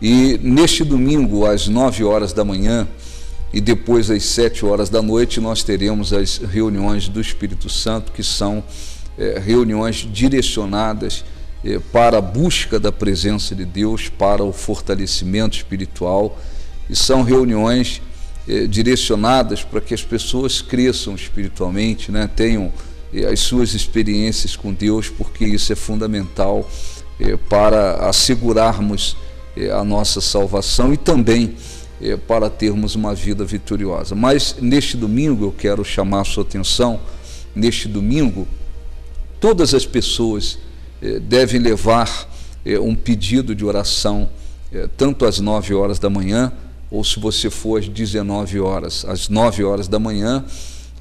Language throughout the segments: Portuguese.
E neste domingo, às 9 horas da manhã e depois às 7 horas da noite, nós teremos as reuniões do Espírito Santo, que são reuniões direcionadas para a busca da presença de Deus, para o fortalecimento espiritual, e são reuniões direcionadas para que as pessoas cresçam espiritualmente, né? Tenham as suas experiências com Deus, porque isso é fundamental para assegurarmos a nossa salvação e também para termos uma vida vitoriosa. Mas neste domingo eu quero chamar a sua atenção. Neste domingo, todas as pessoas devem levar um pedido de oração, tanto às 9 horas da manhã, ou se você for às 19 horas. Às 9 horas da manhã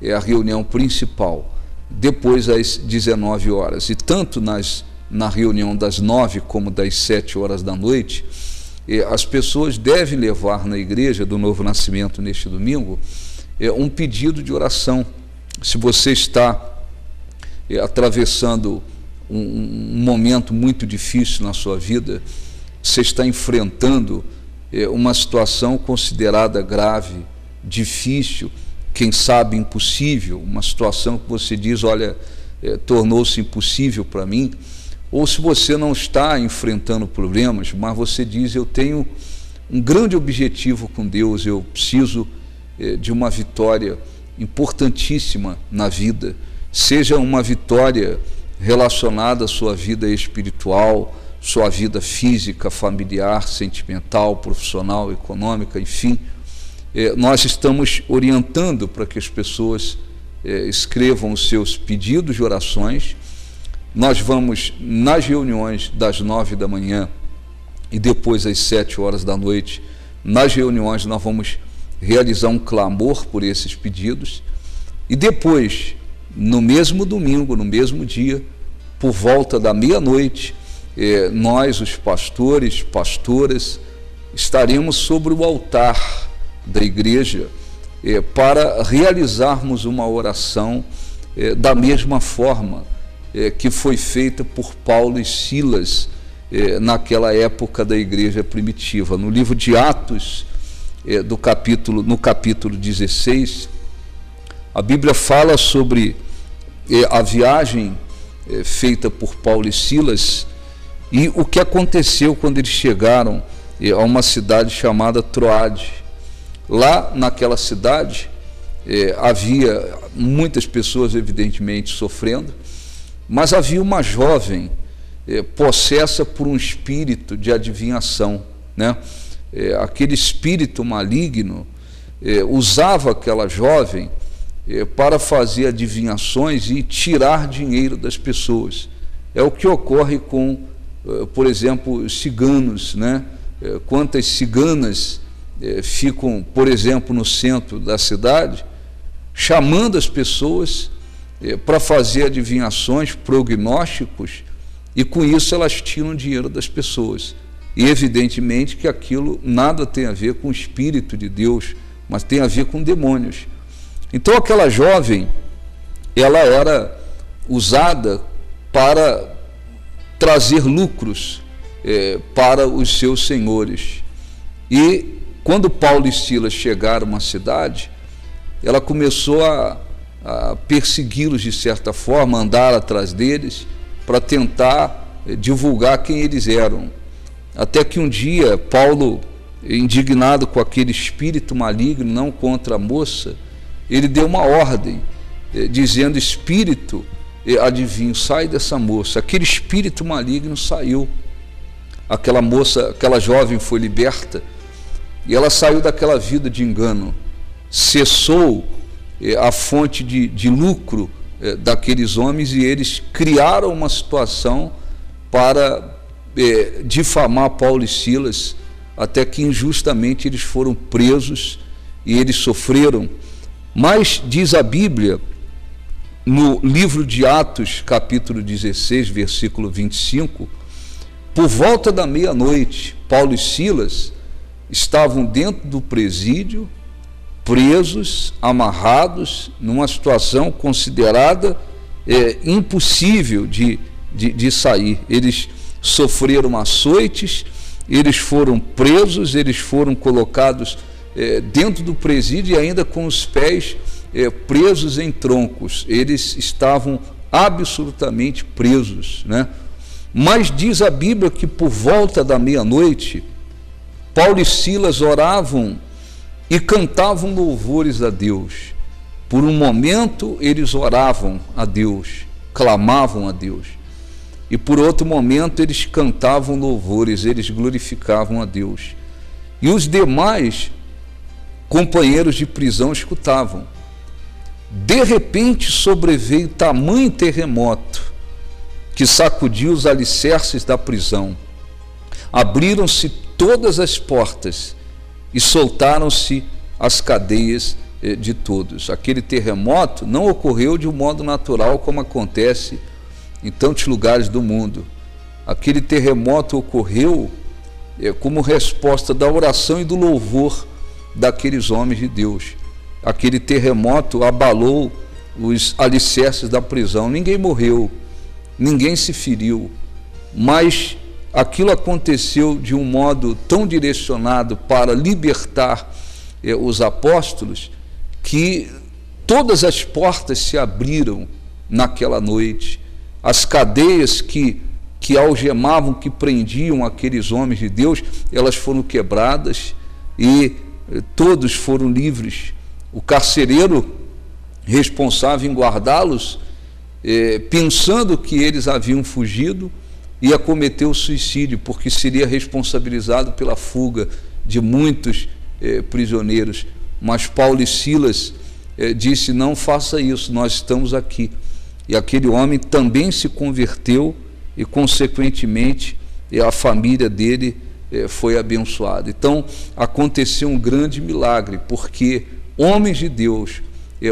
é a reunião principal, depois às 19 horas. E tanto na reunião das 9 como das 7 horas da noite, as pessoas devem levar na igreja do Novo Nascimento neste domingo um pedido de oração. Se você está atravessando um momento muito difícil na sua vida, você está enfrentando uma situação considerada grave, difícil, quem sabe impossível, uma situação que você diz, olha, tornou-se impossível para mim. Ou se você não está enfrentando problemas, mas você diz, eu tenho um grande objetivo com Deus, eu preciso de uma vitória importantíssima na vida, seja uma vitória relacionada à sua vida espiritual, sua vida física, familiar, sentimental, profissional, econômica, enfim. Nós estamos orientando para que as pessoas escrevam os seus pedidos de orações. Nós vamos, nas reuniões das 9 da manhã e depois às 7 horas da noite, nas reuniões nós vamos realizar um clamor por esses pedidos, e depois, no mesmo domingo, no mesmo dia, por volta da meia-noite, nós, os pastores, pastoras, estaremos sobre o altar da igreja para realizarmos uma oração da mesma forma que foi feita por Paulo e Silas naquela época da igreja primitiva. No livro de Atos, no capítulo 16, a Bíblia fala sobre a viagem feita por Paulo e Silas e o que aconteceu quando eles chegaram a uma cidade chamada Troade. Lá naquela cidade havia muitas pessoas evidentemente sofrendo, mas havia uma jovem possessa por um espírito de adivinhação, né? Aquele espírito maligno usava aquela jovem para fazer adivinhações e tirar dinheiro das pessoas. É o que ocorre com, por exemplo, ciganos, né? Quantas ciganas ficam, por exemplo, no centro da cidade, chamando as pessoas para fazer adivinhações, prognósticos, e com isso elas tiram dinheiro das pessoas. E evidentemente que aquilo nada tem a ver com o Espírito de Deus, mas tem a ver com demônios. Então aquela jovem, ela era usada para trazer lucros para os seus senhores. E quando Paulo e Silas chegaram à cidade, ela começou a persegui-los de certa forma, andar atrás deles, para tentar divulgar quem eles eram. Até que um dia, Paulo, indignado com aquele espírito maligno, não contra a moça, ele deu uma ordem, dizendo, espírito, adivinho, sai dessa moça. Aquele espírito maligno saiu. Aquela moça, aquela jovem foi liberta, e ela saiu daquela vida de engano, cessou a fonte de lucro daqueles homens, e eles criaram uma situação para difamar Paulo e Silas, até que injustamente eles foram presos e eles sofreram. Mas diz a Bíblia, no livro de Atos, capítulo 16, versículo 25, por volta da meia-noite, Paulo e Silas estavam dentro do presídio, presos, amarrados, numa situação considerada impossível de sair. Eles sofreram açoites, eles foram presos, eles foram colocados dentro do presídio e ainda com os pés presos em troncos. Eles estavam absolutamente presos, né? Mas diz a Bíblia que por volta da meia-noite, Paulo e Silas oravam e cantavam louvores a Deus. Por um momento eles oravam a Deus, clamavam a Deus. E por outro momento eles cantavam louvores, eles glorificavam a Deus. E os demais companheiros de prisão escutavam. De repente sobreveio tamanho terremoto que sacudiu os alicerces da prisão. Abriram-se todas as portas e soltaram-se as cadeias de todos. Aquele terremoto não ocorreu de um modo natural como acontece em tantos lugares do mundo. Aquele terremoto ocorreu como resposta da oração e do louvor daqueles homens de Deus. Aquele terremoto abalou os alicerces da prisão. Ninguém morreu, ninguém se feriu, mas aquilo aconteceu de um modo tão direcionado para libertar os apóstolos, que todas as portas se abriram naquela noite. As cadeias que algemavam, que prendiam aqueles homens de Deus, elas foram quebradas e todos foram livres. O carcereiro responsável em guardá-los, pensando que eles haviam fugido, ia cometer o suicídio, porque seria responsabilizado pela fuga de muitos prisioneiros. Mas Paulo e Silas disse: não faça isso, nós estamos aqui. E aquele homem também se converteu e, consequentemente, a família dele foi abençoada. Então, aconteceu um grande milagre, porque homens de Deus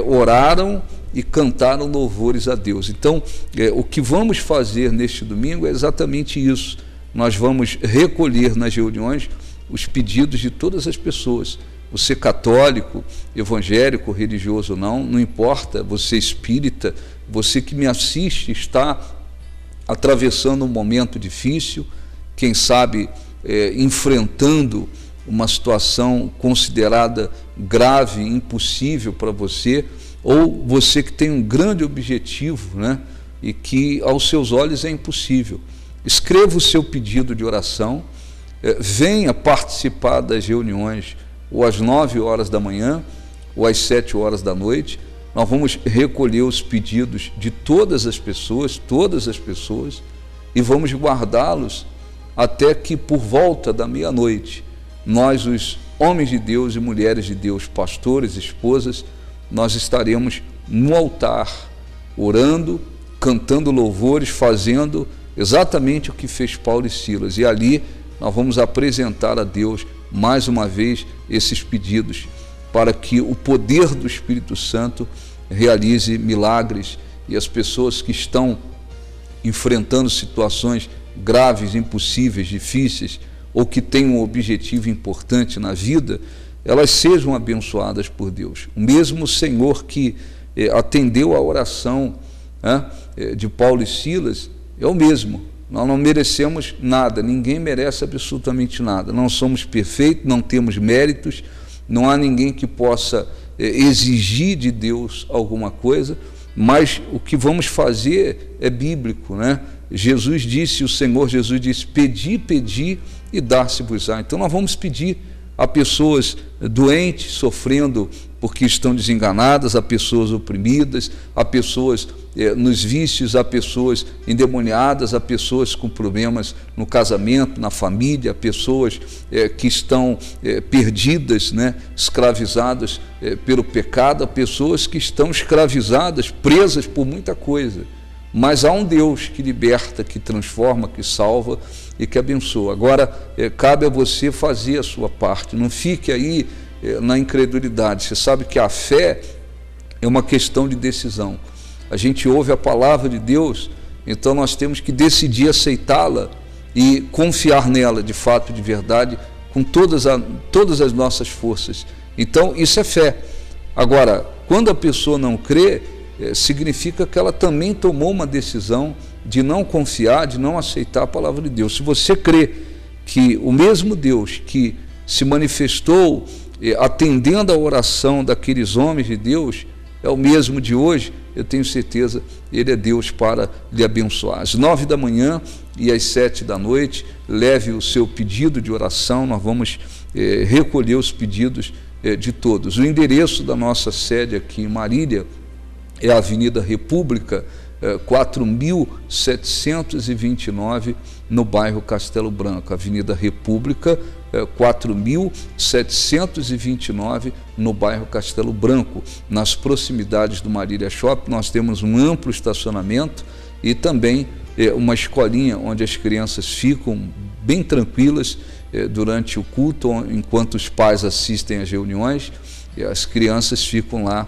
oraram e cantaram louvores a Deus. Então, o que vamos fazer neste domingo é exatamente isso. Nós vamos recolher nas reuniões os pedidos de todas as pessoas. Você católico, evangélico, religioso ou não importa, você espírita, você que me assiste está atravessando um momento difícil, quem sabe enfrentando uma situação considerada grave, impossível para você, ou você que tem um grande objetivo, né, e que aos seus olhos é impossível. Escreva o seu pedido de oração, venha participar das reuniões ou às 9 horas da manhã ou às 7 horas da noite. Nós vamos recolher os pedidos de todas as pessoas, e vamos guardá-los até que por volta da meia-noite, nós, os homens de Deus e mulheres de Deus, pastores, esposas, nós estaremos no altar, orando, cantando louvores, fazendo exatamente o que fez Paulo e Silas. E ali nós vamos apresentar a Deus mais uma vez esses pedidos, para que o poder do Espírito Santo realize milagres e as pessoas que estão enfrentando situações graves, impossíveis, difíceis, ou que têm um objetivo importante na vida, elas sejam abençoadas por Deus. O mesmo Senhor que atendeu a oração de Paulo e Silas é o mesmo. Nós não merecemos nada, ninguém merece absolutamente nada. Não somos perfeitos, não temos méritos, não há ninguém que possa exigir de Deus alguma coisa, mas o que vamos fazer é bíblico, né? Jesus disse, o Senhor Jesus disse: pedi, pedi e dar-se-vos-á. Então nós vamos pedir a pessoas doentes, sofrendo porque estão desenganadas, a pessoas oprimidas, a pessoas nos vícios, a pessoas endemoniadas, a pessoas com problemas no casamento, na família, a pessoas que estão perdidas, né, escravizadas pelo pecado, a pessoas que estão escravizadas, presas por muita coisa. Mas há um Deus que liberta, que transforma, que salva e que abençoa. Agora, cabe a você fazer a sua parte, não fique aí na incredulidade. Você sabe que a fé é uma questão de decisão. A gente ouve a palavra de Deus, então nós temos que decidir aceitá-la e confiar nela, de fato, de verdade, com todas as nossas forças. Então, isso é fé. Agora, quando a pessoa não crê, significa que ela também tomou uma decisão de não confiar, de não aceitar a palavra de Deus. Se você crê que o mesmo Deus que se manifestou atendendo a oração daqueles homens de Deus, é o mesmo de hoje. Eu tenho certeza, Ele é Deus para lhe abençoar. Às 9 da manhã e às 7 da noite, leve o seu pedido de oração, nós vamos recolher os pedidos de todos. O endereço da nossa sede aqui em Marília é a Avenida República, 4.729, no bairro Castelo Branco. Avenida República, 4.729, no bairro Castelo Branco, nas proximidades do Marília Shopping. Nós temos um amplo estacionamento e também uma escolinha onde as crianças ficam bem tranquilas durante o culto, enquanto os pais assistem às reuniões. As crianças ficam lá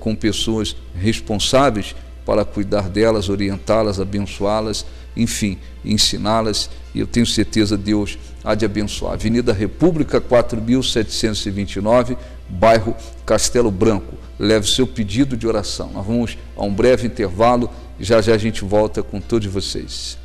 com pessoas responsáveis para cuidar delas, orientá-las, abençoá-las, enfim, ensiná-las, e eu tenho certeza Deus há de abençoar. Avenida República, 4.729, bairro Castelo Branco. Leve o seu pedido de oração. Nós vamos a um breve intervalo e já já a gente volta com todos vocês.